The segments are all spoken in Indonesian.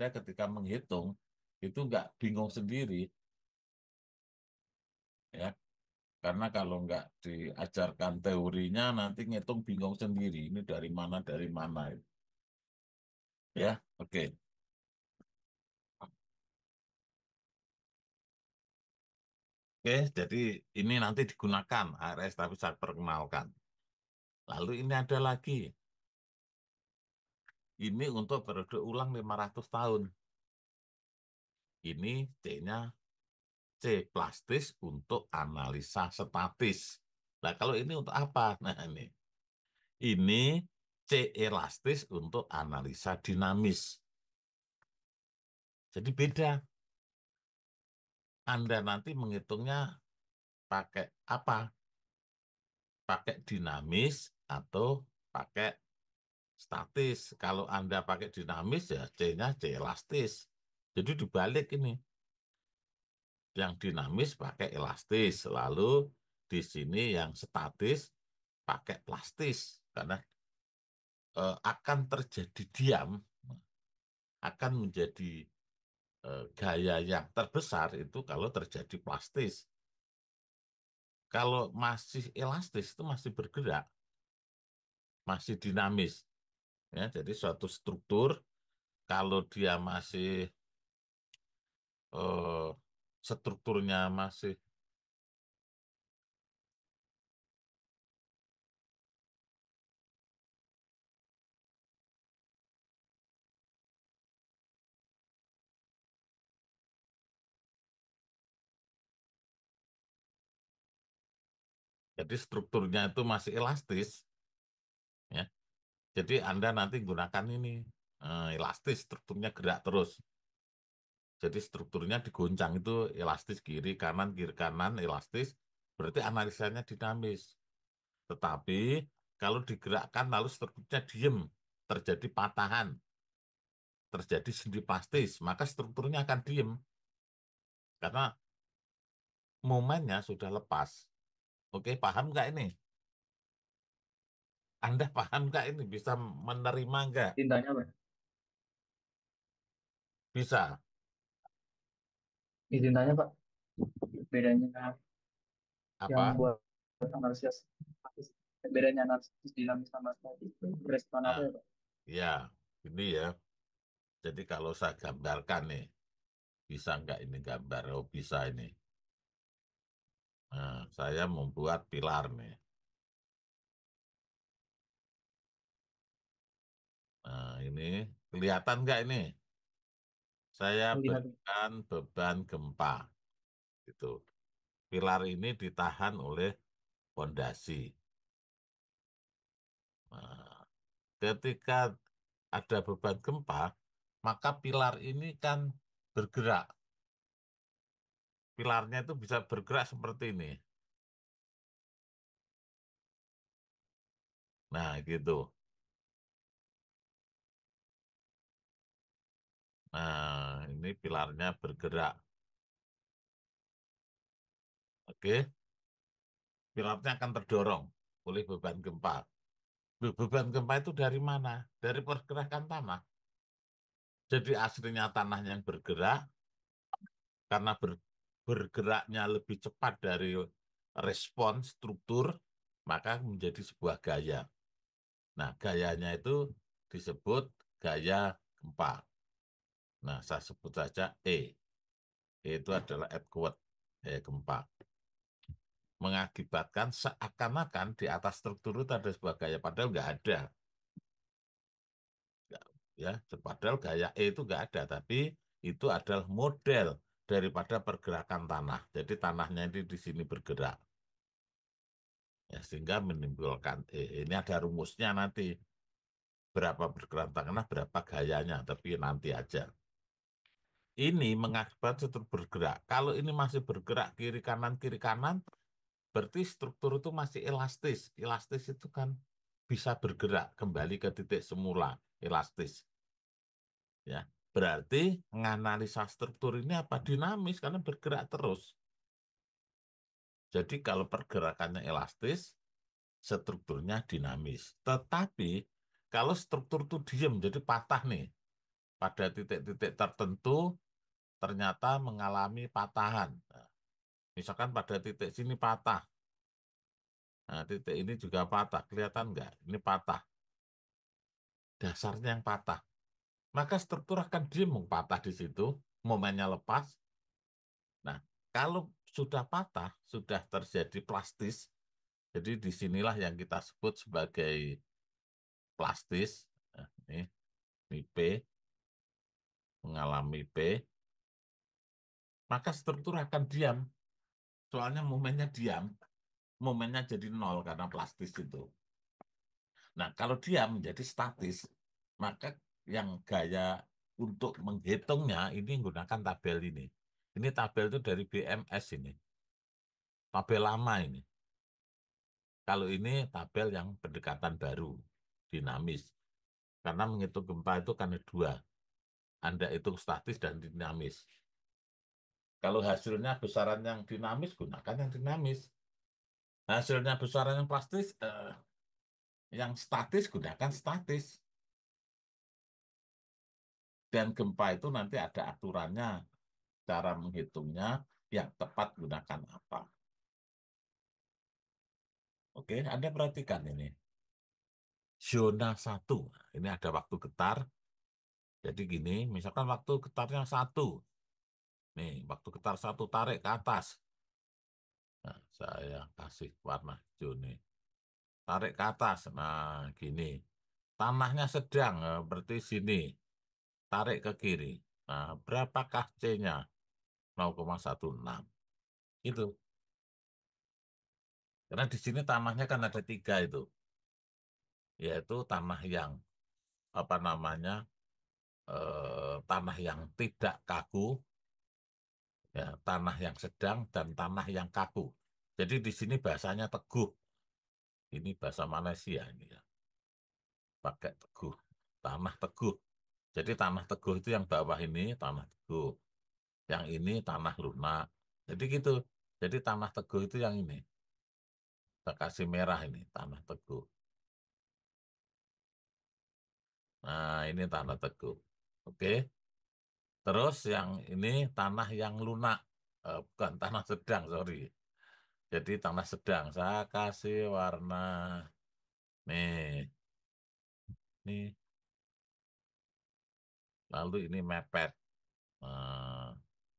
Anda ketika menghitung itu nggak bingung sendiri, ya. Karena kalau nggak diajarkan teorinya, nanti ngitung bingung sendiri. Ini dari mana. Ya, oke. Oke, jadi ini nanti digunakan ARS, tapi saya perkenalkan. Lalu ini ada lagi. Ini untuk periode ulang 500 tahun. Ini C-nya C plastis untuk analisa statis. Nah, kalau ini untuk apa? Nah, ini C elastis untuk analisa dinamis. Jadi beda. Anda nanti menghitungnya pakai apa? Pakai dinamis atau pakai statis. Kalau Anda pakai dinamis, ya C-nya C elastis. Jadi dibalik ini. Yang dinamis pakai elastis. Lalu di sini yang statis pakai plastis. Karena akan terjadi diam, akan menjadi gaya yang terbesar itu kalau terjadi plastis. Kalau masih elastis itu masih bergerak, masih dinamis. Ya, jadi suatu struktur kalau dia masih eh, strukturnya masih jadi strukturnya itu masih elastis, ya. Jadi Anda nanti gunakan ini elastis, strukturnya gerak terus. Jadi strukturnya digoncang itu elastis kiri kanan elastis, berarti analisanya dinamis. Tetapi kalau digerakkan lalu strukturnya diem, terjadi patahan, terjadi sendi plastis, maka strukturnya akan diem karena momennya sudah lepas. Oke, paham nggak ini? Anda paham nggak ini? Bisa menerima nggak? Tintanya Pak. Bisa. Di tintanya Pak, bedanya yang Apa? buat analisis bedanya analisis dinamis sama statis itu respon apa Nah, ya Pak? ya, ini ya. Jadi kalau saya gambarkan nih, bisa nggak ini gambar? Oh, bisa ini. Nah, saya membuat pilar nih. Nah, ini kelihatan nggak ini? Saya Melihat berikan beban gempa. Gitu. Pilar ini ditahan oleh fondasi. Nah, ketika ada beban gempa, maka pilar ini kan bergerak. Pilarnya itu bisa bergerak seperti ini. Nah, gitu. Nah, ini pilarnya bergerak. Oke, pilarnya akan terdorong oleh beban gempa. Beban gempa itu dari mana? Dari pergerakan tanah. Jadi aslinya tanah yang bergerak, karena bergeraknya lebih cepat dari respon struktur, maka menjadi sebuah gaya. Nah, gayanya itu disebut gaya gempa. Nah, saya sebut saja E. E itu adalah earthquake, gaya gempa. Mengakibatkan seakan-akan di atas struktur itu ada sebuah gaya, padahal nggak ada. Ya, padahal gaya E itu nggak ada, tapi itu adalah model daripada pergerakan tanah. Jadi tanahnya ini di sini bergerak. Ya, sehingga menimbulkan ini ada rumusnya nanti berapa pergerakan tanah berapa gayanya, tapi nanti aja. Ini mengakibatkan struktur bergerak. Kalau ini masih bergerak kiri kanan, berarti struktur itu masih elastis. Elastis itu kan bisa bergerak kembali ke titik semula, elastis. Ya, berarti menganalisa struktur ini apa dinamis karena bergerak terus. Jadi kalau pergerakannya elastis, strukturnya dinamis. Tetapi kalau struktur itu diam, jadi patah nih. pada titik-titik tertentu ternyata mengalami patahan. Nah, misalkan pada titik sini patah. Nah, titik ini juga patah. Kelihatan nggak? Ini patah. Dasarnya yang patah. Maka struktur akan diem patah di situ. Momennya lepas. Nah, kalau sudah patah, sudah terjadi plastis, jadi disinilah yang kita sebut sebagai plastis. Nah, ini P, mengalami P, maka struktur akan diam. Soalnya momennya diam, momennya jadi nol karena plastis itu. Nah, kalau diam menjadi statis, maka yang gaya untuk menghitungnya ini menggunakan tabel ini. Ini tabel itu dari BMS ini. Tabel lama ini. Kalau ini tabel yang pendekatan baru, dinamis. Karena menghitung gempa itu kan ada dua. Anda hitung statis dan dinamis. Kalau hasilnya besaran yang dinamis, gunakan yang dinamis. Hasilnya besaran yang plastis, yang statis, gunakan statis. Dan gempa itu nanti ada aturannya, cara menghitungnya, yang tepat gunakan apa. Oke, Anda perhatikan ini. Zona 1, ini ada waktu getar. Jadi gini, misalkan waktu getarnya 1. Nih, waktu getar 1 tarik ke atas. Nah, saya kasih warna hijau nih. Tarik ke atas. Nah, gini. Tanahnya sedang, berarti sini. Tarik ke kiri. Nah, berapakah C-nya? 0,16. Itu. Karena di sini tanahnya kan ada 3 itu. Yaitu tanah yang, apa namanya, tanah yang tidak kaku, ya, tanah yang sedang, dan tanah yang kaku. Jadi di sini bahasanya teguh. Ini bahasa Malaysia ini ya. Pakai teguh. Tanah teguh. Jadi tanah teguh itu yang bawah ini tanah teguh. Yang ini tanah lunak. Jadi gitu. Jadi tanah teguh itu yang ini. Kita kasih merah ini, tanah teguh. Nah, ini tanah teguh. Oke. Terus yang ini tanah yang lunak. Bukan tanah sedang, sorry. Jadi tanah sedang. Saya kasih warna. Nih. Nih. Lalu ini mepet.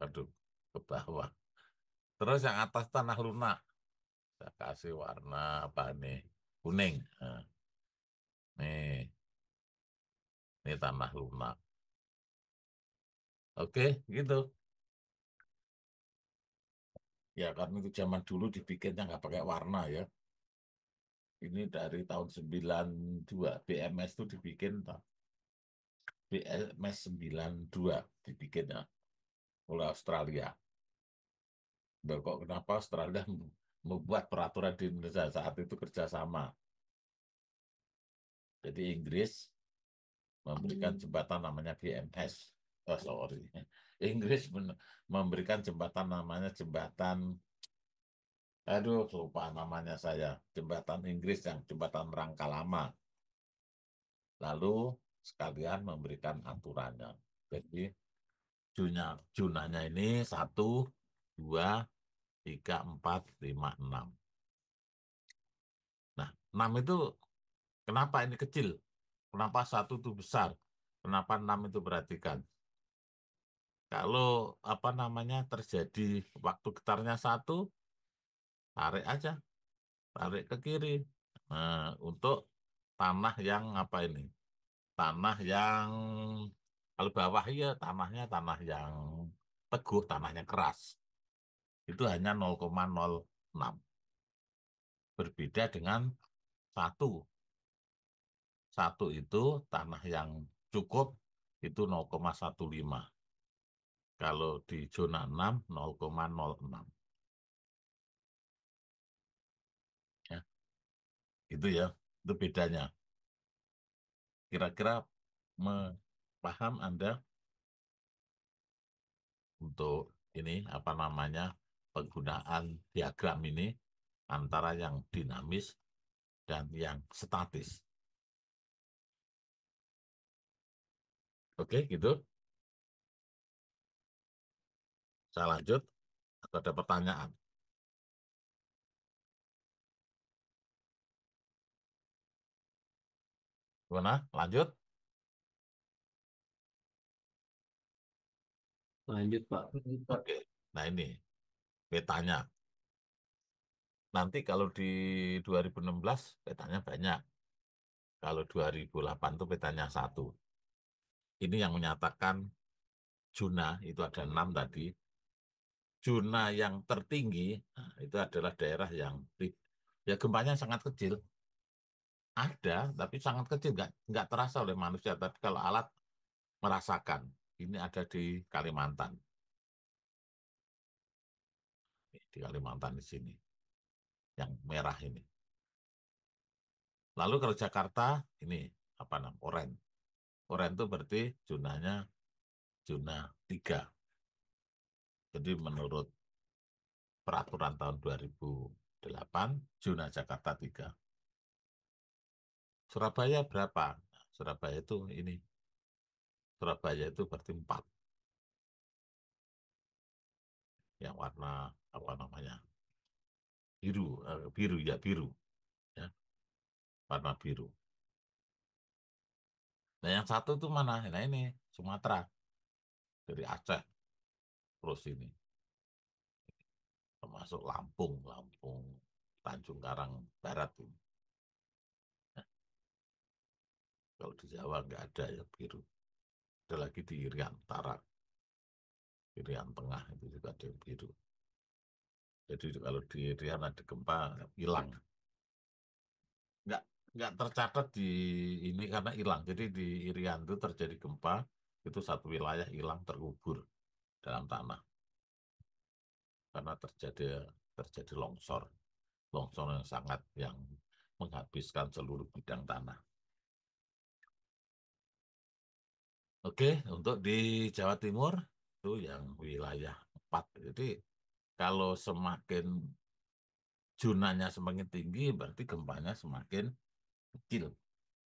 Aduh, ke bawah. Terus yang atas tanah lunak. Saya kasih warna apa nih? Kuning. Nih, ini tanah lunak. Oke, gitu. Ya, karena itu zaman dulu dibikinnya nggak pakai warna ya. Ini dari tahun 92. BMS itu dibikin, BMS 92 dibikinnya oleh Australia. Loh, kok kenapa Australia membuat peraturan di Indonesia saat itu kerjasama. Jadi Inggris memberikan jembatan namanya BMS. Oh, sorry. Inggris memberikan jembatan namanya jembatan, aduh lupa namanya saya, jembatan Inggris yang jembatan rangka lama. Lalu sekalian memberikan aturannya. Jadi junanya ini 1, 2, 3, 4, 5, 6. Nah, 6 itu kenapa ini kecil? Kenapa 1 itu besar? Kenapa 6 itu perhatikan? Kalau apa namanya terjadi waktu getarnya 1, tarik aja, tarik ke kiri. Nah, untuk tanah yang apa ini? Tanah yang kalau bawah ya tanahnya tanah yang teguh, tanahnya keras. Itu hanya 0,06. Berbeda dengan 1. 1 itu tanah yang cukup itu 0,15. Kalau di zona 6, 0,06. Ya, itu ya, itu bedanya. Kira-kira paham Anda untuk ini apa namanya penggunaan diagram ini antara yang dinamis dan yang statis. Oke, gitu. Saya lanjut atau ada pertanyaan? Gimana? Lanjut? Lanjut, Pak. Oke. Nah, ini petanya. Nanti kalau di 2016 petanya banyak. Kalau 2008 itu petanya satu. Ini yang menyatakan zona itu ada 6 tadi. Zona yang tertinggi nah, itu adalah daerah yang ya gempanya sangat kecil. Ada, tapi sangat kecil, nggak terasa oleh manusia. Tapi kalau alat merasakan, ini ada di Kalimantan. Di Kalimantan di sini, yang merah ini. Lalu kalau Jakarta, ini apa namanya, oranye. Oranye itu berarti zonanya zona 3. Jadi menurut peraturan tahun 2008, zona Jakarta 3. Surabaya berapa? Surabaya itu ini. Surabaya itu berarti 4. Yang warna apa namanya? Biru, biru ya biru. Ya, warna biru. Nah yang satu itu mana? Nah ini Sumatera. Dari Aceh. Terus ini. Termasuk Lampung. Lampung. Tanjung Karang Barat ini. Nah, kalau di Jawa nggak ada yang biru. Ada lagi di Irian Utara. Irian Tengah itu juga ada yang biru. Jadi kalau di Irian ada gempa, hilang. Nggak, nggak tercatat di ini karena hilang. Jadi di Irian itu terjadi gempa, itu satu wilayah hilang terkubur dalam tanah. Karena terjadi longsor. Longsor yang sangat yang menghabiskan seluruh bidang tanah. Oke, untuk di Jawa Timur itu yang wilayah 4. Jadi kalau semakin zonanya semakin tinggi, berarti gempanya semakin kecil.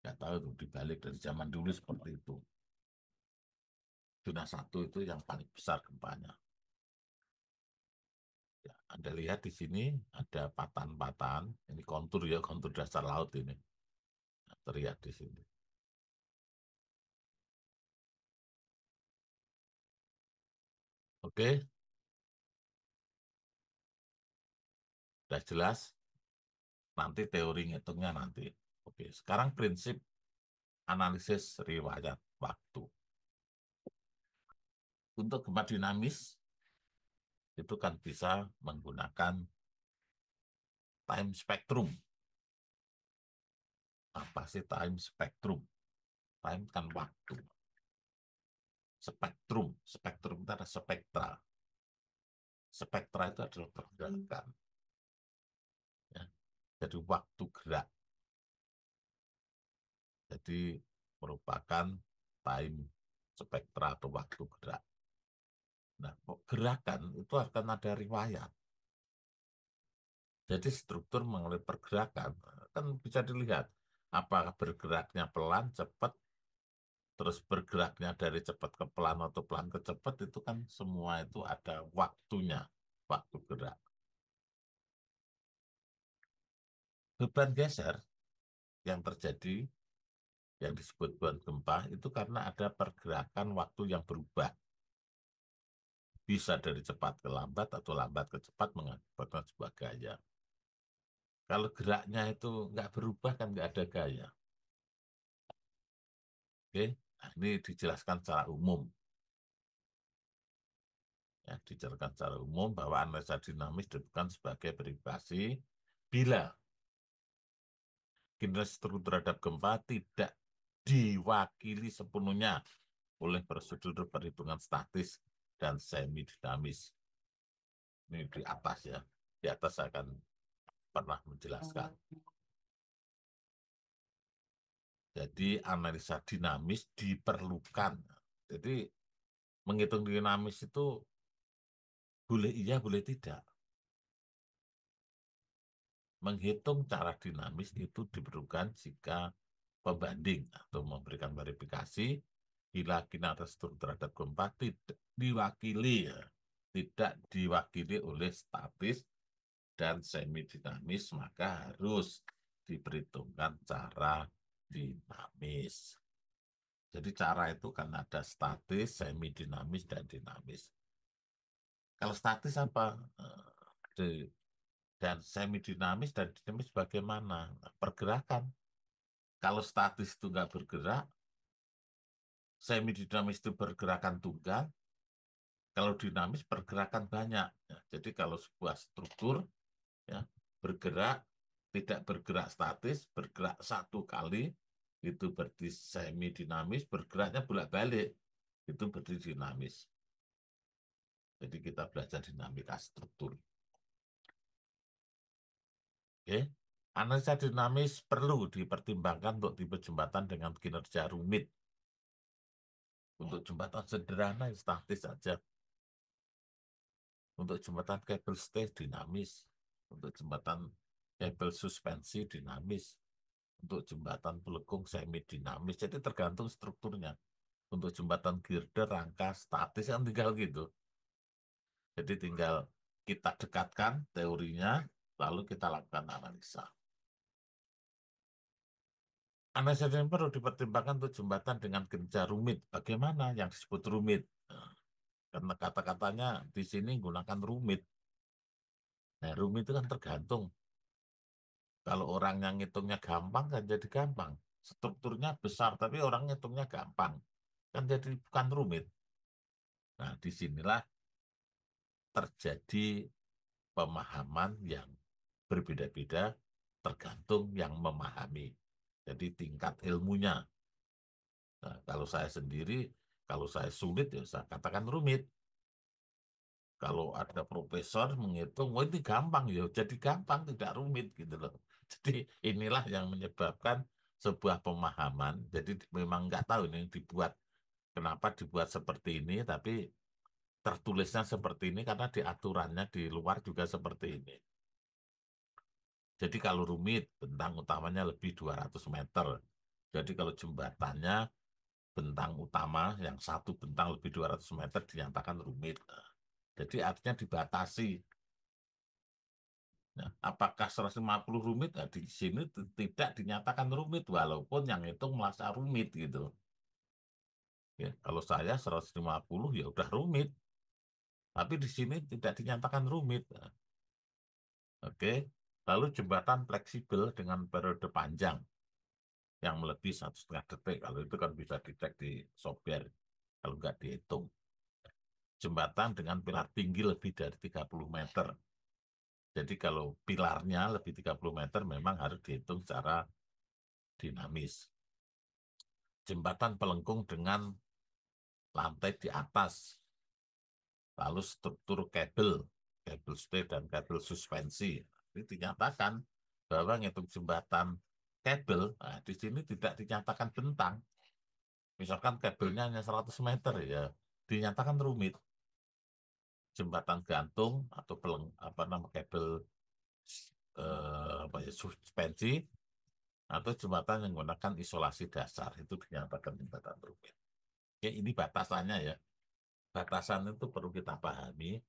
Nggak tahu itu dibalik dari zaman dulu seperti itu. Zona 1 itu yang paling besar gempanya. Ya, Anda lihat di sini ada patahan-patahan. Ini kontur ya, kontur dasar laut ini. Nah, terlihat di sini. Oke, sudah jelas. Nanti teori ngitungnya nanti. Oke, sekarang prinsip analisis riwayat waktu. Untuk gempa dinamis, itu kan bisa menggunakan time spectrum. Apa sih time spectrum? Time kan waktu. Spektrum. Spektrum itu ada spektra. Spektra itu adalah pergerakan. Ya. Jadi waktu gerak. Jadi merupakan time spektra atau waktu gerak. Nah, gerakan itu akan ada riwayat. Jadi struktur mengenai pergerakan kan bisa dilihat apakah bergeraknya pelan, cepat, terus bergeraknya dari cepat ke pelan atau pelan ke cepat itu kan semua itu ada waktunya, waktu gerak. Beban geser yang terjadi yang disebut beban gempa itu karena ada pergerakan waktu yang berubah. Bisa dari cepat ke lambat atau lambat ke cepat mengakibatkan sebuah gaya. Kalau geraknya itu nggak berubah kan nggak ada gaya. Oke, nah, ini dijelaskan secara umum. Ya, dijelaskan secara umum bahwa analisa dinamis ditentukan sebagai peribahasa bila kinerja struktur terhadap gempa tidak diwakili sepenuhnya oleh prosedur perhitungan statis dan semi dinamis. Ini di atas ya. Di atas saya akan pernah menjelaskan. Jadi analisa dinamis diperlukan. Jadi menghitung dinamis itu boleh iya, boleh tidak. Menghitung cara dinamis itu diperlukan jika pembanding atau memberikan verifikasi Bila kinesis struktur terhadap gempa tidak diwakili ya, tidak diwakili oleh statis dan semi dinamis, maka harus diperhitungkan cara dinamis. Jadi cara itu kan ada statis, semi dinamis, dan dinamis. Kalau statis apa? Dan semi dinamis dan dinamis bagaimana? Pergerakan. Kalau statis itu nggak bergerak, semi dinamis itu pergerakan tunggal, kalau dinamis pergerakan banyak. Ya, jadi kalau sebuah struktur ya, bergerak, tidak bergerak statis, bergerak satu kali, itu berarti semi dinamis, bergeraknya bolak-balik, itu berarti dinamis. Jadi kita belajar dinamika struktur. Oke. Analisa dinamis perlu dipertimbangkan untuk tipe jembatan dengan kinerja rumit. Untuk jembatan sederhana, statis saja. Untuk jembatan kabel stay dinamis. Untuk jembatan kabel suspensi dinamis. Untuk jembatan pelekung semi dinamis. Jadi tergantung strukturnya. Untuk jembatan girder, rangka, statis kan tinggal gitu. Jadi tinggal kita dekatkan teorinya, lalu kita lakukan analisa. Analisa ini perlu dipertimbangkan untuk jembatan dengan kinerja rumit. Bagaimana yang disebut rumit? Nah, karena kata-katanya di sini gunakan rumit. Nah, rumit itu kan tergantung. Kalau orang yang ngitungnya gampang kan jadi gampang. Strukturnya besar tapi orang ngitungnya gampang. Kan jadi bukan rumit. Nah, disinilah terjadi pemahaman yang berbeda-beda tergantung yang memahami. Jadi tingkat ilmunya. Nah, kalau saya sendiri, kalau saya sulit ya saya katakan rumit. Kalau ada profesor menghitung, wah ini gampang ya, jadi gampang tidak rumit gitu loh. Jadi inilah yang menyebabkan sebuah pemahaman. Jadi memang nggak tahu ini dibuat kenapa dibuat seperti ini, tapi tertulisnya seperti ini karena di aturannya di luar juga seperti ini. Jadi kalau rumit, bentang utamanya lebih 200 meter. Jadi kalau jembatannya bentang utama yang satu bentang lebih 200 meter dinyatakan rumit. Jadi artinya dibatasi. Nah, apakah 150 rumit? Nah, di sini tidak dinyatakan rumit, walaupun yang itu merasa rumit gitu. Ya, kalau saya 150 ya udah rumit, tapi di sini tidak dinyatakan rumit. Nah, oke. Lalu jembatan fleksibel dengan periode panjang yang melebihi 1,5 detik. Kalau itu kan bisa dicek di software, kalau nggak dihitung. Jembatan dengan pilar tinggi lebih dari 30 meter. Jadi kalau pilarnya lebih 30 meter memang harus dihitung secara dinamis. Jembatan pelengkung dengan lantai di atas, lalu struktur kabel, kabel stay dan kabel suspensi. Ini dinyatakan bahwa ngitung jembatan kabel, nah, di sini tidak dinyatakan bentang. Misalkan kabelnya hanya 100 meter ya, dinyatakan rumit. Jembatan gantung atau apa nama kabel apa ya, suspensi atau jembatan yang menggunakan isolasi dasar itu dinyatakan jembatan rumit. Ya, ini batasannya ya. Batasan itu perlu kita pahami.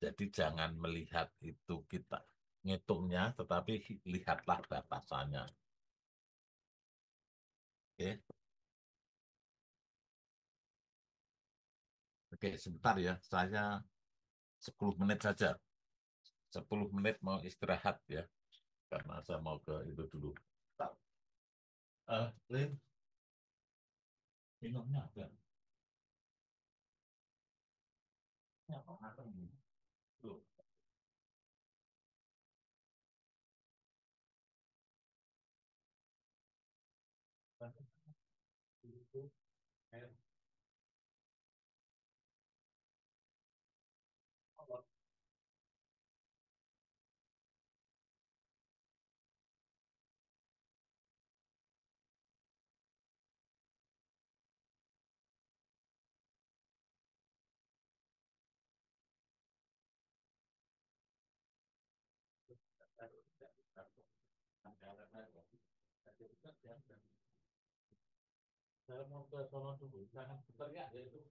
Jadi jangan melihat itu kita ngitungnya, tetapi lihatlah batasannya. Oke, oke, sebentar ya. Saya 10 menit saja. 10 menit mau istirahat ya. Karena saya mau ke itu dulu. Bentar. Lin, minumnya ada. Ini apa makan ini? Tuh. Itu air. Saya mau ke sono dulu, jangan berteriak ya itu.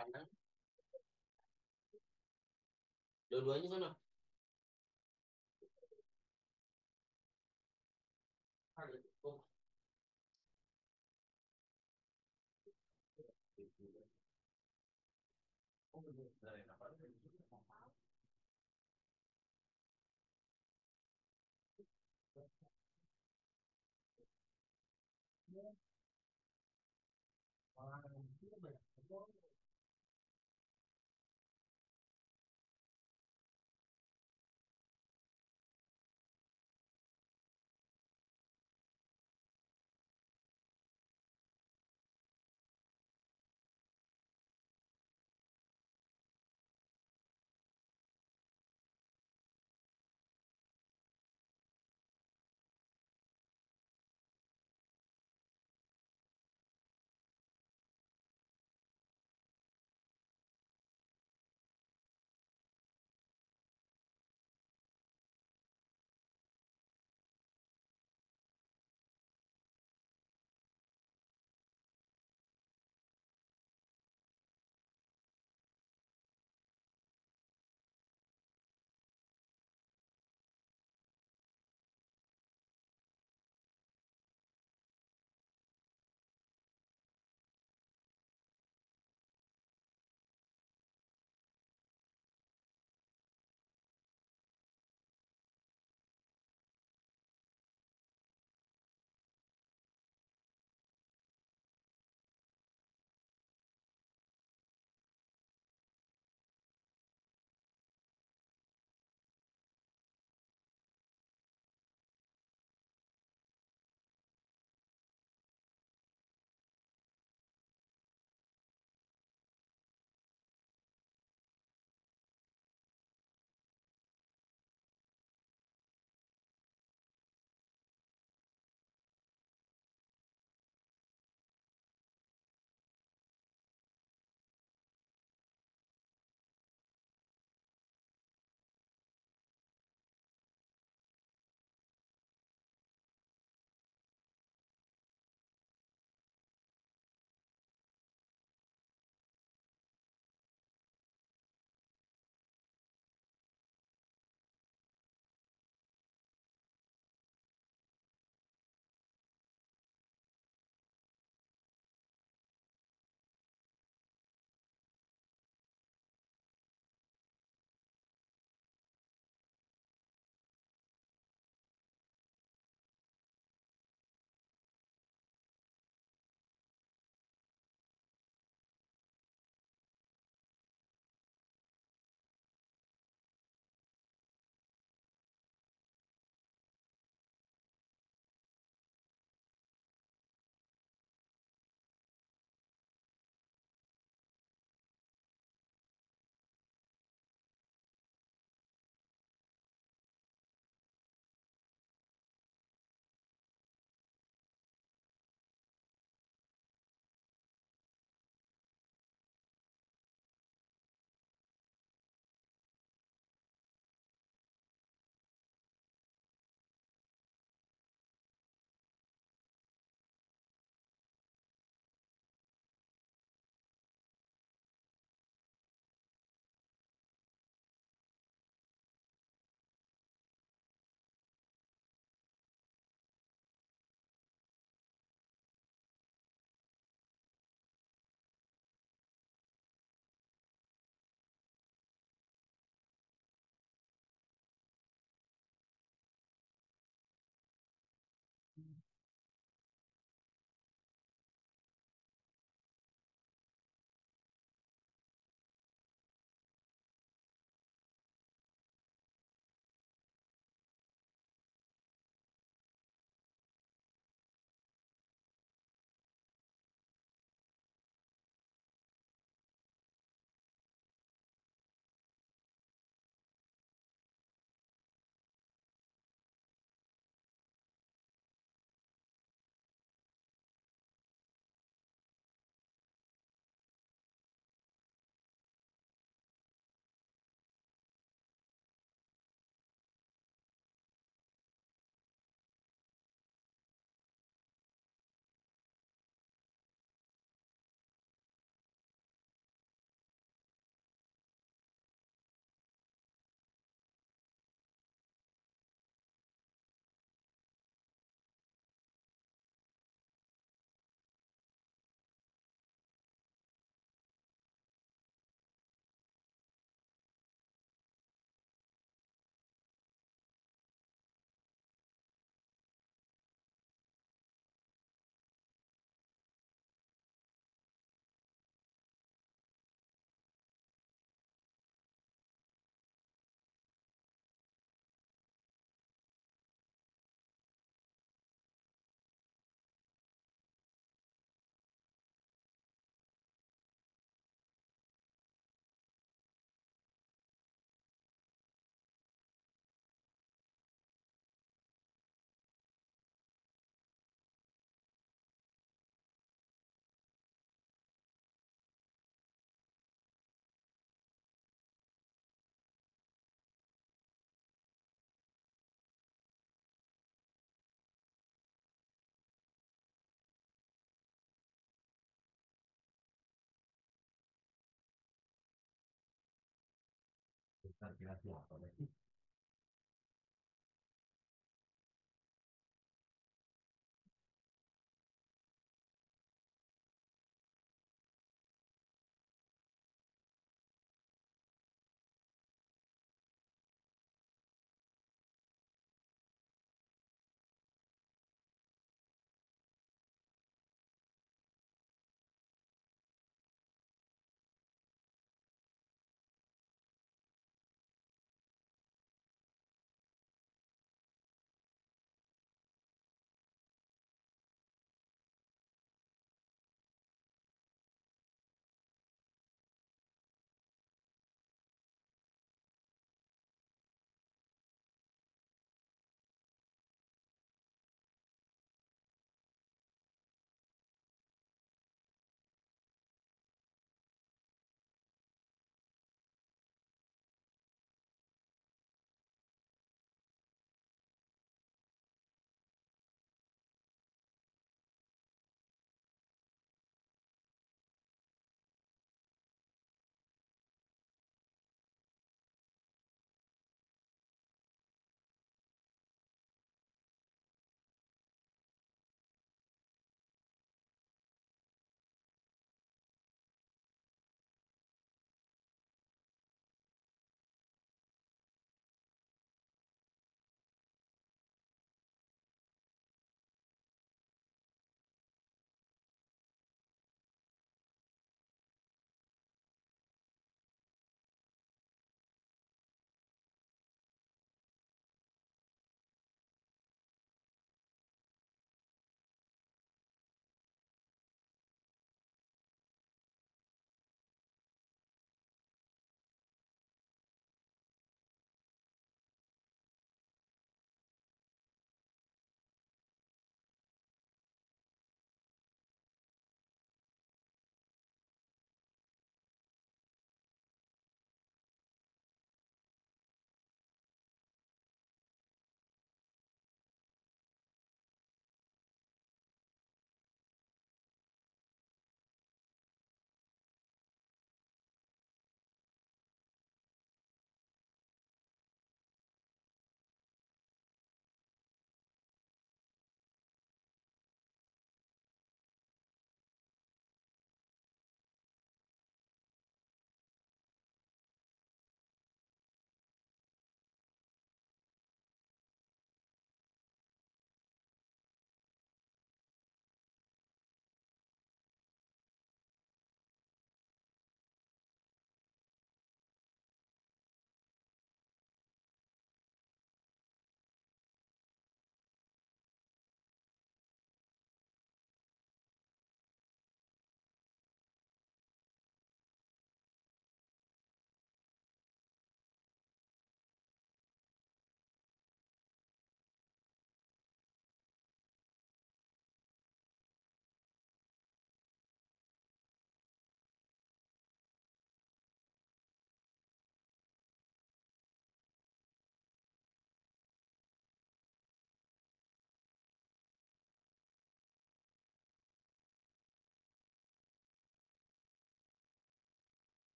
Kanan, dua-duanya mana? Oh,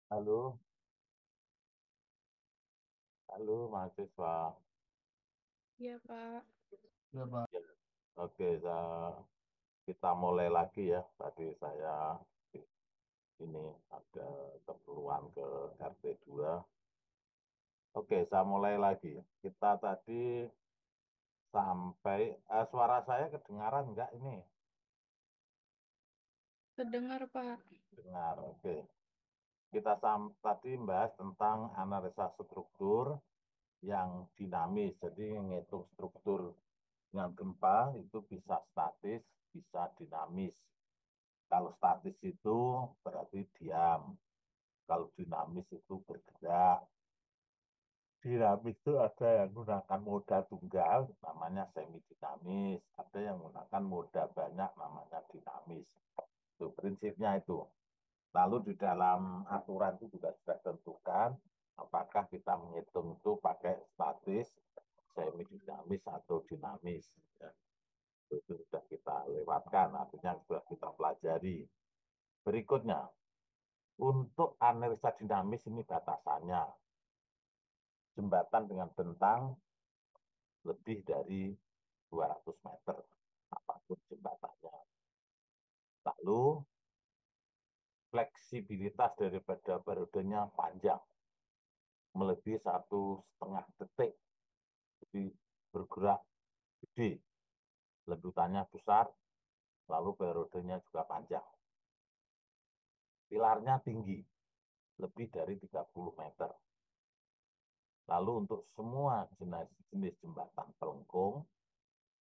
Halo, halo mahasiswa. Iya, Pak. Ya, Pak. Ya. Oke, kita mulai lagi ya. Tadi saya ini ada keperluan ke RT2. Oke, saya mulai lagi. Kita tadi sampai suara saya kedengaran enggak ini? Terdengar, Pak. Dengar. Oke. Kita tadi membahas tentang analisa struktur yang dinamis. Jadi ngitung struktur dengan gempa itu bisa statis, bisa dinamis. Kalau statis itu berarti diam. Kalau dinamis itu bergerak. Dinamis itu ada yang menggunakan moda tunggal, namanya semi dinamis. Ada yang menggunakan moda banyak, namanya dinamis. Itu prinsipnya itu. Lalu di dalam aturan itu juga sudah tentukan apakah kita menghitung itu pakai statis, semi dinamis atau dinamis. Ya. Itu sudah kita lewatkan, artinya sudah kita pelajari. Berikutnya, untuk analisa dinamis ini batasannya jembatan dengan bentang lebih dari 200 meter, apapun jembatannya. Lalu fleksibilitas daripada barodanya panjang, melebihi 1,5 detik, jadi bergerak gede, letusannya besar, lalu barodanya juga panjang. Pilarnya tinggi, lebih dari 30 meter. Lalu untuk semua jenis jembatan pelengkung,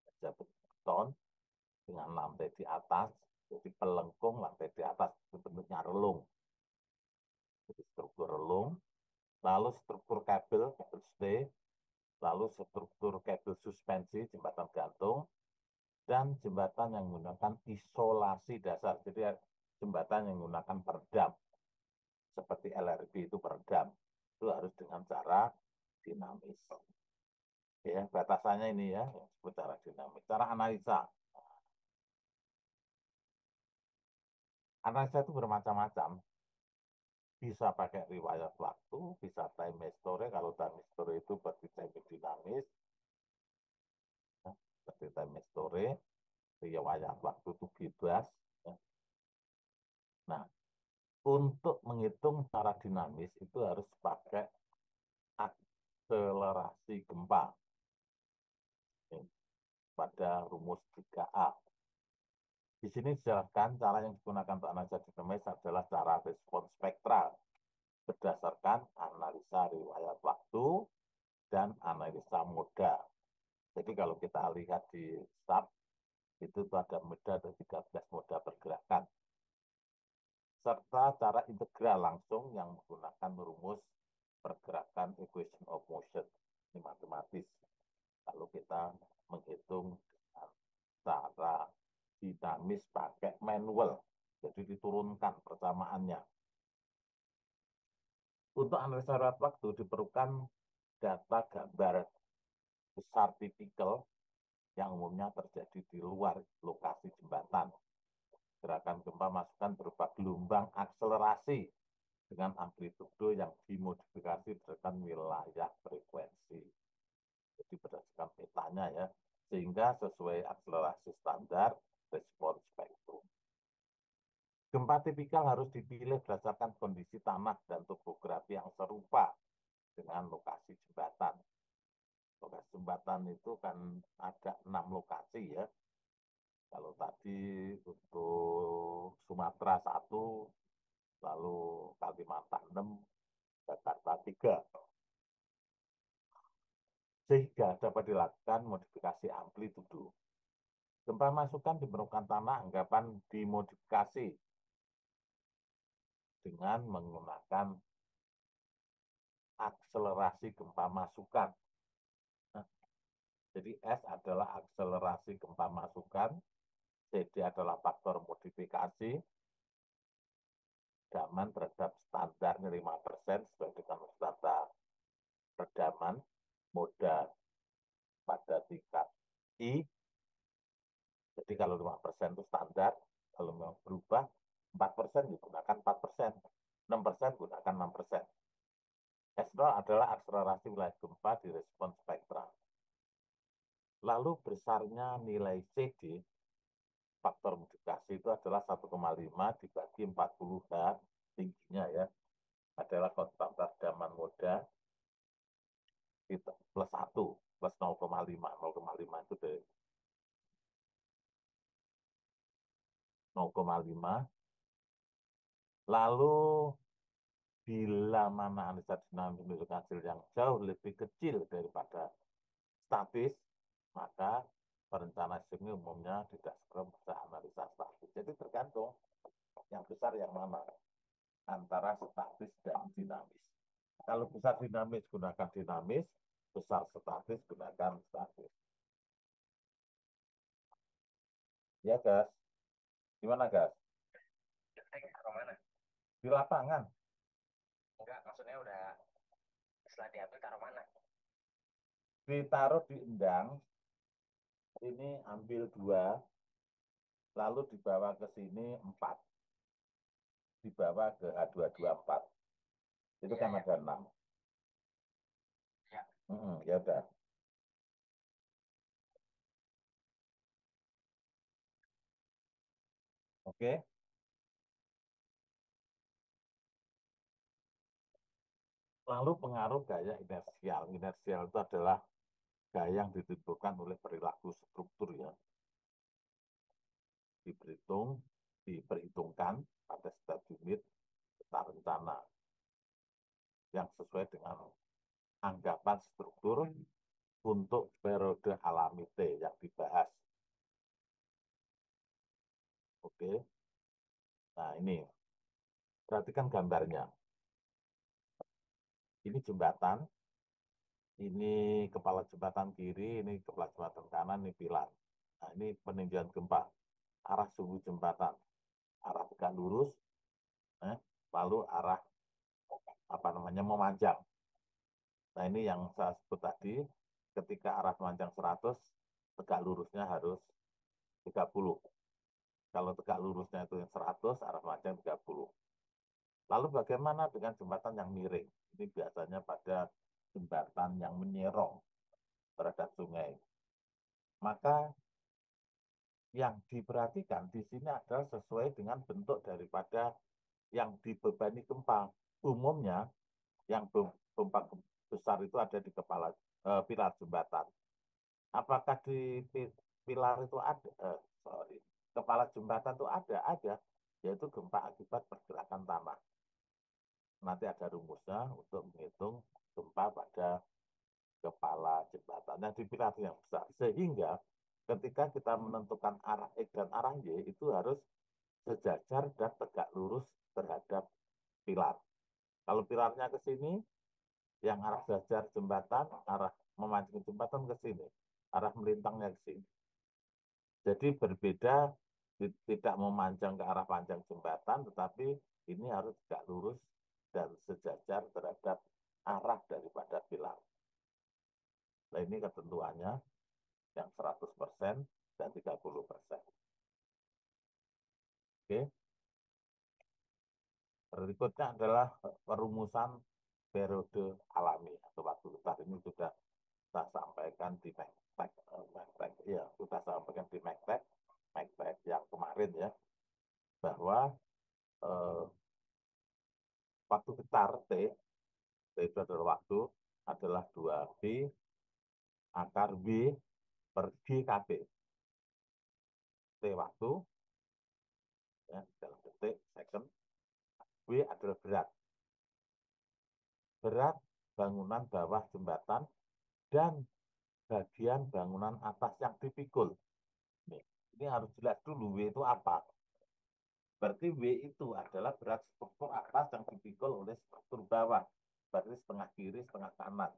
baja beton dengan lantai di atas, jadi pelengkung lantai di atas itu bentuknya relung. Jadi struktur relung, lalu struktur kabel, kabel stay, lalu struktur kabel suspensi, jembatan gantung, dan jembatan yang menggunakan isolasi dasar. Jadi jembatan yang menggunakan peredam, seperti LRB itu peredam. Itu harus dengan cara dinamis. Ya, batasannya ini ya, yang disebut cara dinamis. Cara analisa. Analisa itu bermacam-macam. Bisa pakai riwayat waktu, bisa time history. Kalau time history itu berarti semi dinamis. Ya, seperti time history, riwayat waktu itu bebas. Ya. Nah, untuk menghitung cara dinamis itu harus pakai akselerasi gempa. Ya, pada rumus 3A. Di sini dijelaskan cara yang digunakan untuk analisa dinamis adalah cara respons spektral berdasarkan analisa riwayat waktu dan analisa moda. Jadi kalau kita lihat di SAP, itu ada moda ada 13 moda pergerakan. Serta cara integral langsung yang menggunakan rumus pergerakan equation of motion. Ini matematis. Lalu kita menghitung cara dinamis pakai manual. Jadi diturunkan persamaannya. Untuk analisa riwayat waktu diperlukan data gambar besar tipikal yang umumnya terjadi di luar lokasi jembatan. Gerakan gempa masukan berupa gelombang akselerasi dengan amplitudo yang dimodifikasi berdasarkan wilayah frekuensi. Jadi berdasarkan petanya ya, sehingga sesuai akselerasi standar respons spektrum. Gempa tipikal harus dipilih berdasarkan kondisi tanah dan topografi yang serupa dengan lokasi jembatan. Lokasi jembatan itu kan ada 6 lokasi ya. Kalau tadi untuk Sumatera 1, lalu Kalimantan 6, Jakarta 3. Sehingga dapat dilakukan modifikasi amplitudo. Gempa masukan di permukaan tanah anggapan dimodifikasi dengan menggunakan akselerasi gempa masukan. Nah, jadi S adalah akselerasi gempa masukan, CD adalah faktor modifikasi, redaman terhadap standarnya 5% sesuai dengan standar redaman, moda pada tingkat I. Jadi kalau 5% itu standar, kalau mau berubah 4% digunakan 4%. 6% gunakan 6%. S0 adalah akselerasi wilayah gempa di respon spektra. Lalu besarnya nilai CD, faktor modifikasi itu adalah 1,5 dibagi 40H, tingginya ya, adalah konstan perdaman moda plus 1, plus 0,5. 0,5 itu dari 0,5. Lalu bila mana analisa dinamis menunjukkan hasil yang jauh lebih kecil daripada statis, maka perencana sistem umumnya tidak segera bisa analisa statis. Jadi tergantung yang besar yang mana antara statis dan dinamis. Kalau besar dinamis gunakan dinamis, besar statis gunakan statis. Ya, Gas. Gimana, Gas? Taruh mana? Di lapangan. Enggak, maksudnya udah setelah diambil taruh mana? Ditaruh di endang, ini ambil 2, lalu dibawa ke sini 4. Dibawa ke H224. Itu Iya, kan ya. ada 6. Ya. Ya udah. Oke. Lalu pengaruh gaya inersial. Inersial itu adalah gaya yang ditimbulkan oleh perilaku struktur ya. Diperhitungkan pada setiap unit peta rencana yang sesuai dengan anggapan struktur untuk periode alami T yang dibahas. Oke. Nah, ini. Perhatikan gambarnya. Ini jembatan. Ini kepala jembatan kiri, ini kepala jembatan kanan, ini pilar. Nah, ini peninjauan gempa. Arah sumbu jembatan. Arah tegak lurus, lalu arah memanjang. Nah, ini yang saya sebut tadi, ketika arah memanjang 100, tegak lurusnya harus 30. Kalau tegak lurusnya itu yang 100, arah memanjang 30. Lalu bagaimana dengan jembatan yang miring? Ini biasanya pada jembatan yang menyerong terhadap sungai. Maka yang diperhatikan di sini adalah sesuai dengan bentuk daripada yang dibebani gempa. Umumnya yang gempa besar itu ada di kepala pilar jembatan. Apakah di pilar itu ada? Kepala jembatan itu ada, yaitu gempa akibat pergerakan tanah. Nanti ada rumusnya untuk menghitung gempa pada kepala jembatan yang di pilar yang besar. Sehingga ketika kita menentukan arah X dan arah Y itu harus sejajar dan tegak lurus terhadap pilar. Kalau pilarnya ke sini, yang arah sejajar jembatan, arah memancing jembatan ke sini, arah melintangnya ke sini. Jadi berbeda, tidak memanjang ke arah panjang jembatan, tetapi ini harus tegak lurus dan sejajar terhadap arah daripada pilar. Nah, ini ketentuannya yang 100% dan 30%. Oke. Berikutnya adalah perumusan periode alami atau waktu besar. Ini sudah saya sampaikan di Mektek, ya, sudah saya sampaikan di Mektek yang kemarin ya, bahwa waktu besar T itu adalah waktu adalah 2B akar B per GKB. T waktu, ya, dalam detik, second. W adalah berat. Berat bangunan bawah jembatan dan bagian bangunan atas yang dipikul. Ini harus jelas dulu W itu apa. Berarti W itu adalah berat struktur atas yang dipikul oleh struktur bawah. Berarti setengah kiri, setengah kanan.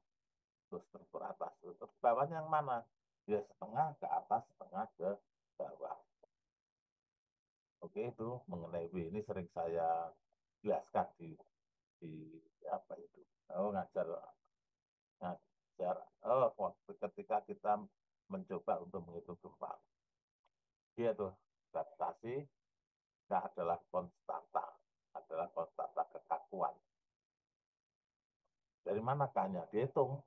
Terus struktur atas. Struktur bawahnya yang mana? Ya setengah ke atas, setengah ke bawah. Oke, itu mengenai W. Ini sering saya jelaskan di apa itu. Ngajar. Ketika kita mencoba untuk menghitung gempa. Dia tuh gravitasi adalah konstanta. adalah konstanta kekakuan. Dari mana K-nya? Dihitung.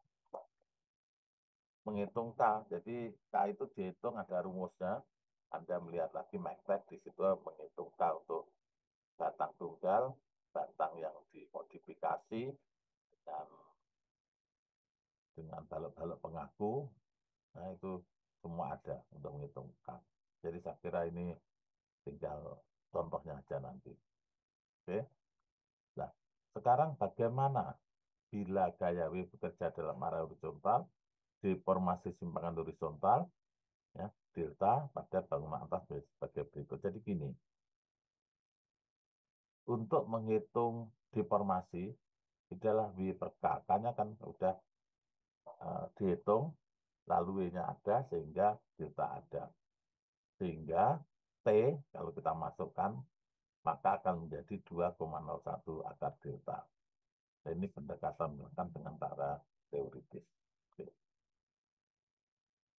Menghitung K. Jadi K itu dihitung, ada rumusnya. Anda melihat lagi MATLAB, di situ menghitung K untuk batang tunggal, batang yang dimodifikasi, dan dengan balok-balok pengaku. Nah, itu semua ada untuk menghitung K. Jadi saya kira ini tinggal contohnya aja nanti. Oke. Nah, sekarang bagaimana bila gaya W bekerja dalam arah horizontal, deformasi simpangan horizontal, ya, delta pada bangunan atas sebagai berikut. Jadi gini, untuk menghitung deformasi, adalah W per K. K-nya kan udah dihitung, lalu W-nya ada, sehingga delta ada. Sehingga T, kalau kita masukkan, maka akan menjadi 2,01 akar delta. Ini pendekatan dengan cara teoritis. Oke.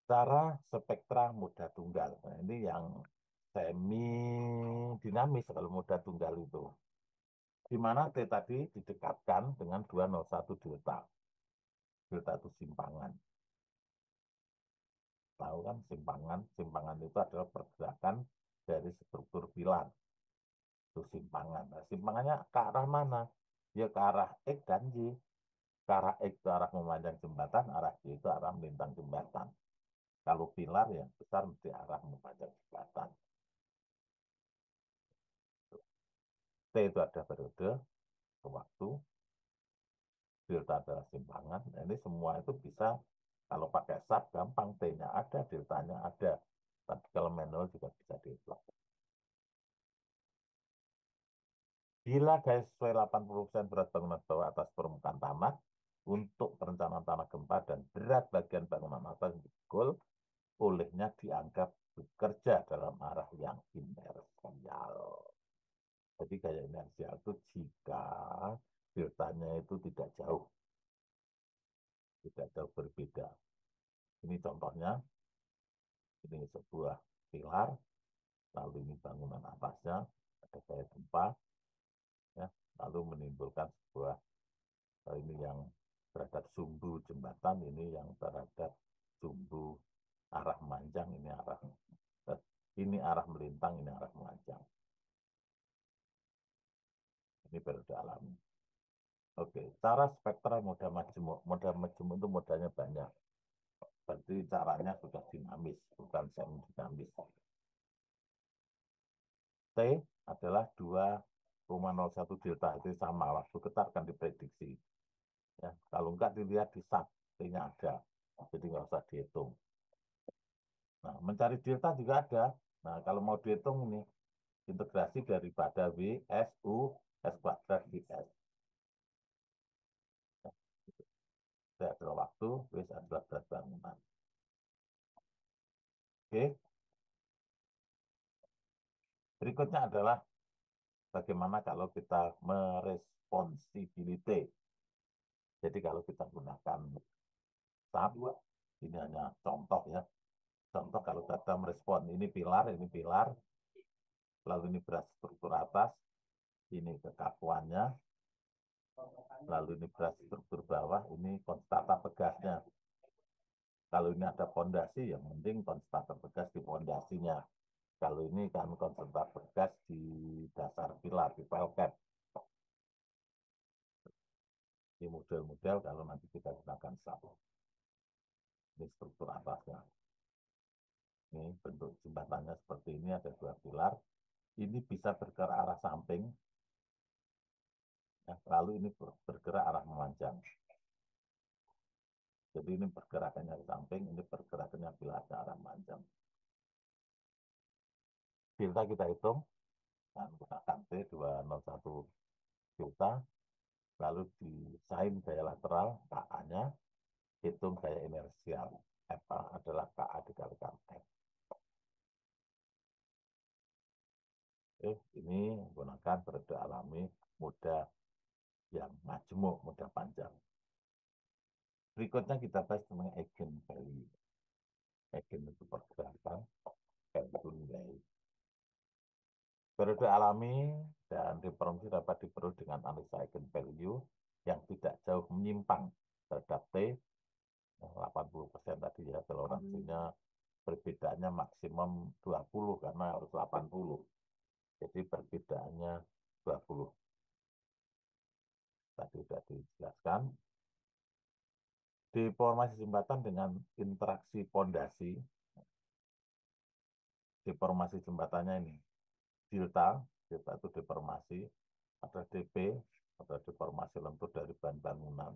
Cara spektra muda tunggal. Nah, ini yang semi dinamis kalau muda tunggal itu. Di mana T tadi didekatkan dengan 201 delta. Delta itu simpangan. Tahu kan simpangan? Simpangan itu adalah pergerakan dari struktur pilar. Itu simpangan. Nah, simpangannya ke arah mana? Ya ke arah X dan Y. Ke arah X itu arah memanjang jembatan, arah Y itu arah melintang jembatan. Kalau pilar yang besar mesti arah memanjang jembatan. T itu ada periode waktu, delta adalah simpangan. Nah, ini semua itu bisa, kalau pakai SAT gampang, T-nya ada, deltanya ada. Tapi kalau manual juga bisa diplot. Bila gaya sesuai 80% berat bangunan bawah atas permukaan tanah, untuk perencanaan tanah gempa dan berat bagian bangunan atas dipikul, olehnya dianggap bekerja dalam arah yang inersial. Jadi gaya inersial itu jika deltanya itu tidak jauh berbeda. Ini contohnya, ini sebuah pilar, lalu ini bangunan atasnya, ada gaya gempa, ya, lalu menimbulkan sebuah, ini yang terhadap sumbu jembatan, ini yang terhadap sumbu arah manjang, ini arah melintang, ini arah memanjang. Ini periode alami. Oke, cara spektra moda majemuk. Moda majemuk itu modanya banyak. Berarti caranya sudah dinamis, bukan semi dinamis. T adalah 2,01 delta, itu sama, waktu getar akan diprediksi. Ya, kalau enggak dilihat di SAT, T-nya ada, jadi nggak usah dihitung. Nah, mencari delta juga ada. Nah, kalau mau dihitung ini, integrasi daripada W, S, U, S kuadrat, DS. T adalah waktu, W adalah berat bangunan. Oke. Berikutnya adalah bagaimana kalau kita meresponsibility. Jadi kalau kita gunakan SAP, ini hanya contoh ya. Contoh kalau kita merespon, ini pilar, lalu ini berat struktur atas, ini kekakuannya, lalu ini berat struktur bawah, ini konstanta tegasnya. Kalau ini ada fondasi, yang penting konstanta tegas di fondasinya. Kalau ini kan konstanta tegas di dasar pilar, di file cap. Ini model-model kalau nanti kita gunakan SAP. Ini struktur atasnya. Ini bentuk jembatannya seperti ini, ada dua pilar. Ini bisa bergerak arah samping, ya, lalu ini bergerak arah memanjang. Jadi ini pergerakannya ke samping, ini pergerakannya pilar ke arah memanjang. Delta kita hitung, dan gunakan T 201 delta, lalu disain gaya lateral, KA-nya, hitung gaya inersial. F adalah KA dikalikan F. Ini menggunakan periode alami muda yang majemuk, muda panjang. Berikutnya kita bahas tentang eigen value. Eigen itu pergerakan, value itu nilai. Periode alami dan deformasi dapat diperoleh dengan analisa eigenvalue yang tidak jauh menyimpang terhadap T 80% tadi ya, toleransinya perbedaannya maksimum 20 karena harus 80. Jadi perbedaannya 20. Tadi sudah dijelaskan. Deformasi jembatan dengan interaksi pondasi. Deformasi jembatannya ini delta itu deformasi, ada DP, ada deformasi lentur dari bahan bangunan,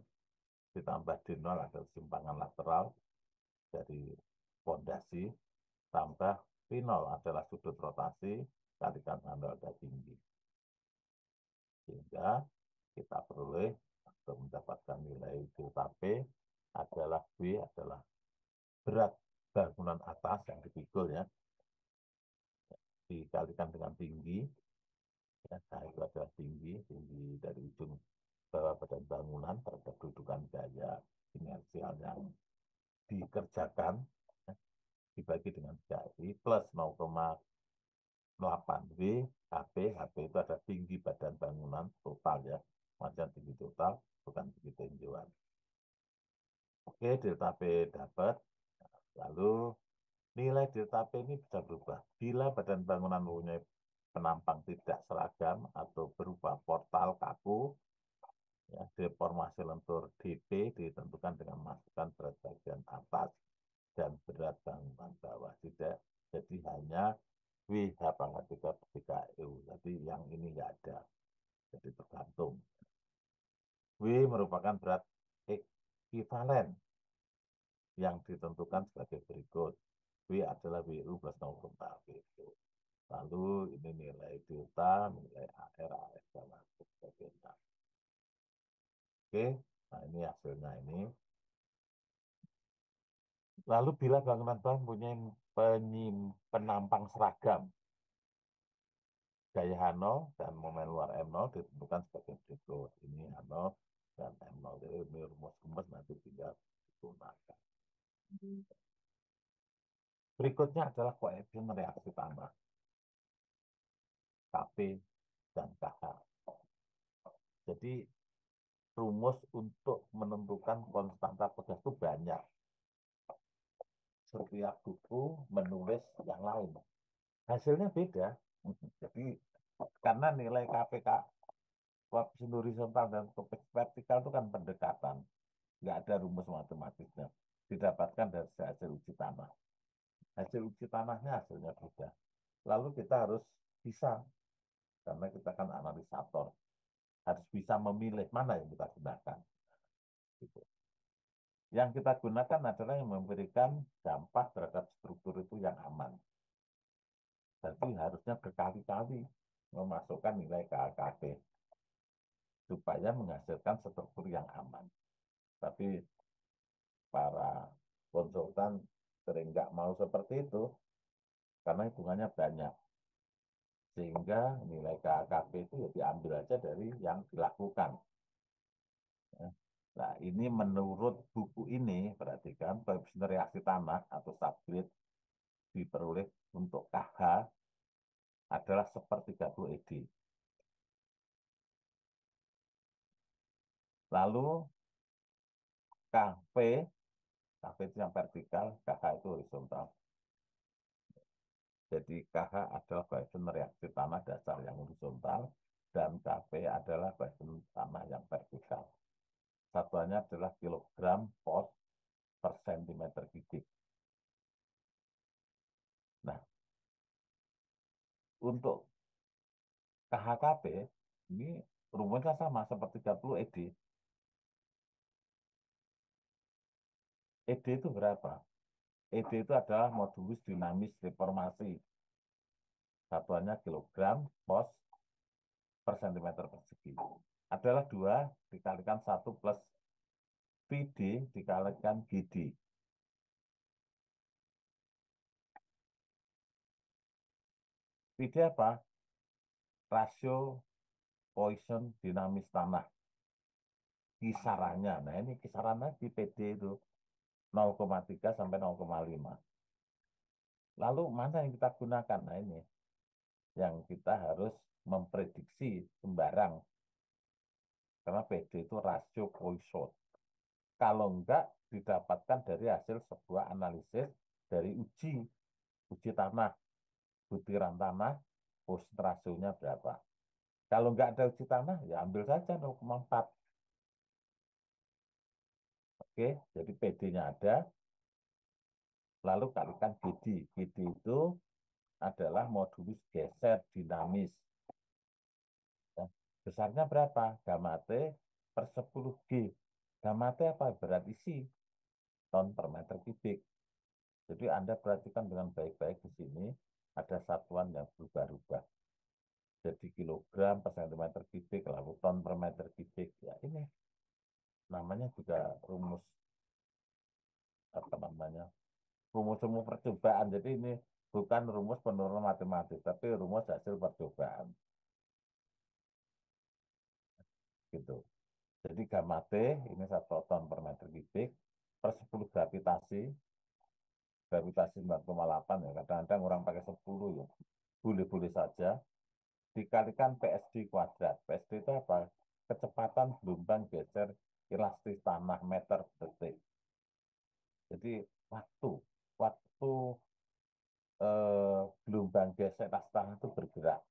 ditambah D0 ada simpangan lateral dari pondasi, tambah P0 adalah sudut rotasi, kalikan standar tinggi. Sehingga kita peroleh untuk mendapatkan nilai delta P adalah B adalah berat bangunan atas yang dipikul ya, dikalikan dengan tinggi, ya, nah itu adalah tinggi dari ujung bawah badan bangunan terhadap dudukan gaya inersial yang dikerjakan, ya, dibagi dengan GI plus 0,8 W HP. HP itu ada tinggi badan bangunan total ya, macam tinggi total, bukan tinggi tinjauan. Oke, delta P dapat. Lalu nilai delta P ini bisa berubah. Bila badan bangunan mempunyai penampang tidak seragam atau berupa portal kaku, ya, deformasi lentur DP ditentukan dengan masukan berat bagian atas dan berat bangunan bawah. Tidak, jadi hanya WH pangkat 3 ketika EU. Jadi yang ini nggak ada. Jadi tergantung. W merupakan berat ekivalen yang ditentukan sebagai berikut. W adalah WU plus 0,W. Lalu ini nilai delta, nilai AR, AS, dan sebagainya. Oke, nah ini hasilnya ini. Lalu bila bangunan bank punya penampang seragam, gaya H0 dan momen luar M0 ditentukan sebagai berikut. Ini H0 dan M0. Jadi ini rumus-rumus nanti tinggal digunakan. Berikutnya adalah koefisien reaksi tambah. KP dan KH. Jadi rumus untuk menentukan konstanta pegas itu banyak. Setiap buku menulis yang lain. Hasilnya beda. Jadi karena nilai KPK koefisien horizontal dan koefisien vertikal itu kan pendekatan. Nggak ada rumus matematisnya. Didapatkan dari hasil uji tanah. Hasil uji tanahnya hasilnya beda. Lalu kita harus bisa, karena kita kan analisator, harus bisa memilih mana yang kita gunakan. Gitu. Yang kita gunakan adalah yang memberikan dampak terhadap struktur itu yang aman. Jadi harusnya berkali-kali memasukkan nilai KKP supaya menghasilkan struktur yang aman. Tapi para konsultan sering nggak mau seperti itu karena hitungannya banyak. Sehingga nilai KKP itu ya diambil aja dari yang dilakukan. Nah, ini menurut buku ini, perhatikan, koefisien reaksi tanah atau subgrade diperoleh untuk KH adalah 1/30 ED. Lalu KP itu yang vertikal, KH itu horizontal. Jadi KH adalah koefisien reaksi tanah dasar yang horizontal, dan KP adalah koefisien tanah yang vertikal. Satuannya adalah kilogram pos per sentimeter kubik. Nah, untuk KHKP ini rumusnya sama seperti 30 ED. ED itu berapa? ED itu adalah modulus dinamis deformasi. Satuannya kilogram pos per sentimeter persegi. Adalah 2 dikalikan 1 plus VD dikalikan GD. VD apa? Rasio Poisson dinamis tanah. Kisarannya. Nah ini kisarannya di PD itu 0,3 sampai 0,5. Lalu mana yang kita gunakan? Nah ini yang kita harus memprediksi sembarang. Karena PD itu rasio Poisson. Kalau enggak, didapatkan dari hasil sebuah analisis dari uji tanah, butiran tanah, Poisson rasionya berapa. Kalau enggak ada uji tanah, ya ambil saja 0,4. Oke, jadi PD-nya ada, lalu kalikan GD. GD itu adalah modulus geser dinamis. Ya, besarnya berapa? Gamma T per 10G. Gamma T apa? Berat isi, ton per meter kubik. Jadi Anda perhatikan dengan baik-baik di sini, ada satuan yang berubah-ubah. Jadi kilogram per sentimeter kubik, lalu ton per meter kubik. Ya ini namanya juga rumus, apa namanya, rumus-rumus percobaan. Jadi ini bukan rumus penurunan matematis, tapi rumus hasil percobaan. Gitu. Jadi gamma T ini 1 ton per meter kubik per 10 gravitasi 9,8 ya. Kadang-kadang orang pakai 10 ya. Boleh-boleh saja. Dikalikan PSD kuadrat. PSD itu apa? Kecepatan gelombang geser elastis tanah meter per detik. Jadi waktu gelombang geser elastis tanah itu bergerak.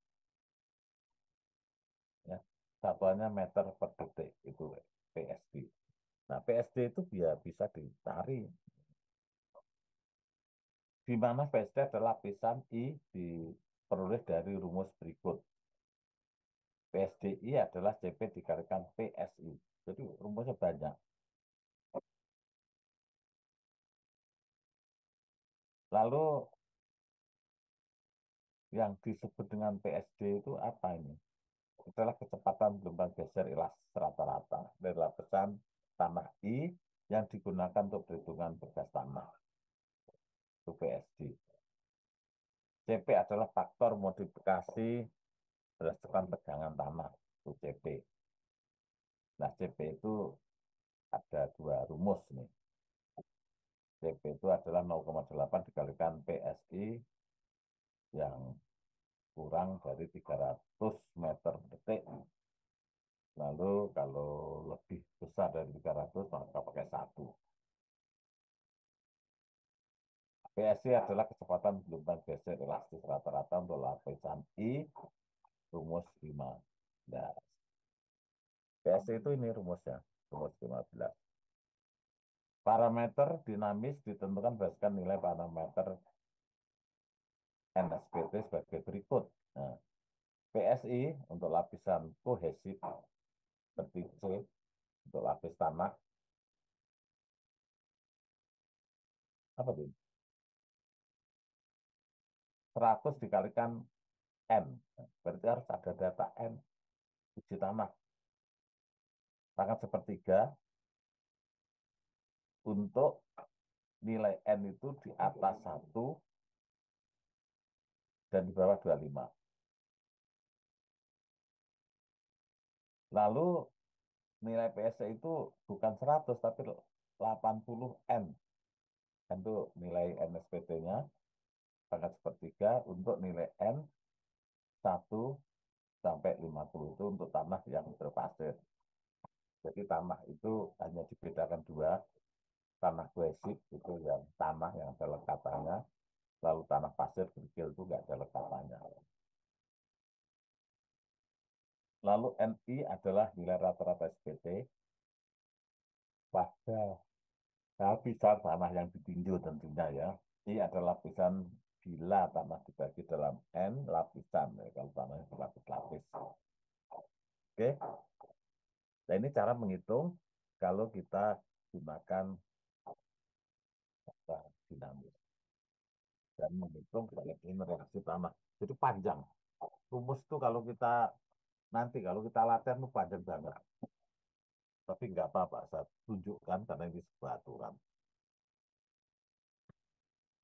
Ya, satuannya meter per detik itu PSD. Nah, PSD itu bisa dicari. Di mana PSD adalah lapisan I diperoleh dari rumus berikut. PSDI adalah CP dikalikan PSI. Jadi rumusnya banyak. Lalu yang disebut dengan PSD itu apa ini? Adalah kecepatan gelombang geser elastis rata-rata dari lapisan tanah I yang digunakan untuk perhitungan bekas tanah. Itu PSD. CP adalah faktor modifikasi berdasarkan tegangan tanah. Itu CP. Nah, CP itu ada 2 rumus nih. CP itu adalah 0,8 dikalikan PSI yang kurang dari 300 meter per detik. Lalu kalau lebih besar dari 300 maka pakai 1. PSI adalah kecepatan gelombang geser elastis rata-rata untuk lapisan I, rumus 15. PSI itu ini rumusnya, rumus 15. Parameter dinamis ditentukan berdasarkan nilai parameter NSPT sebagai berikut. Nah, PSI untuk lapisan kohesif seperti C, untuk lapis tanah, apa itu? 100 dikalikan N. Berarti harus ada data N. Uji tanah. Pangkat sepertiga untuk nilai N itu di atas 1 dan di bawah 25. Lalu nilai PSI itu bukan 100 tapi 80 N. Itu nilai NSPT-nya. Pangkat sepertiga untuk nilai N 1 sampai 50 itu untuk tanah yang berpasir. Jadi tanah itu hanya dibedakan 2. Tanah kohesif itu yang tanah yang ada lekatannya, lalu tanah pasir kerikil itu nggak ada lekatannya. Lalu NI adalah nilai rata-rata SPT pada lapisan tanah yang ditinjau tentunya ya. I adalah lapisan bila tanah dibagi dalam N lapisan, ya, kalau tanahnya berlapis-lapis. Oke. Nah ini cara menghitung kalau kita gunakan dinamis dan menghitung reaksi tanah. Jadi panjang. Rumus itu kalau kita latihan itu panjang banget. Tapi nggak apa-apa, saya tunjukkan karena ini sebuah aturan.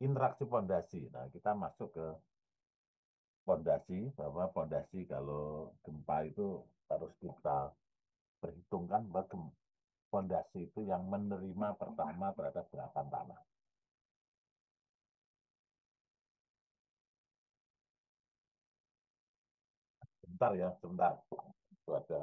Interaksi pondasi. Nah, kita masuk ke pondasi, bahwa pondasi kalau gempa itu harus kita perhitungkan bahwa pondasi itu yang menerima pertama terhadap gerakan tanah. sebentar ya, sebentar. Itu ada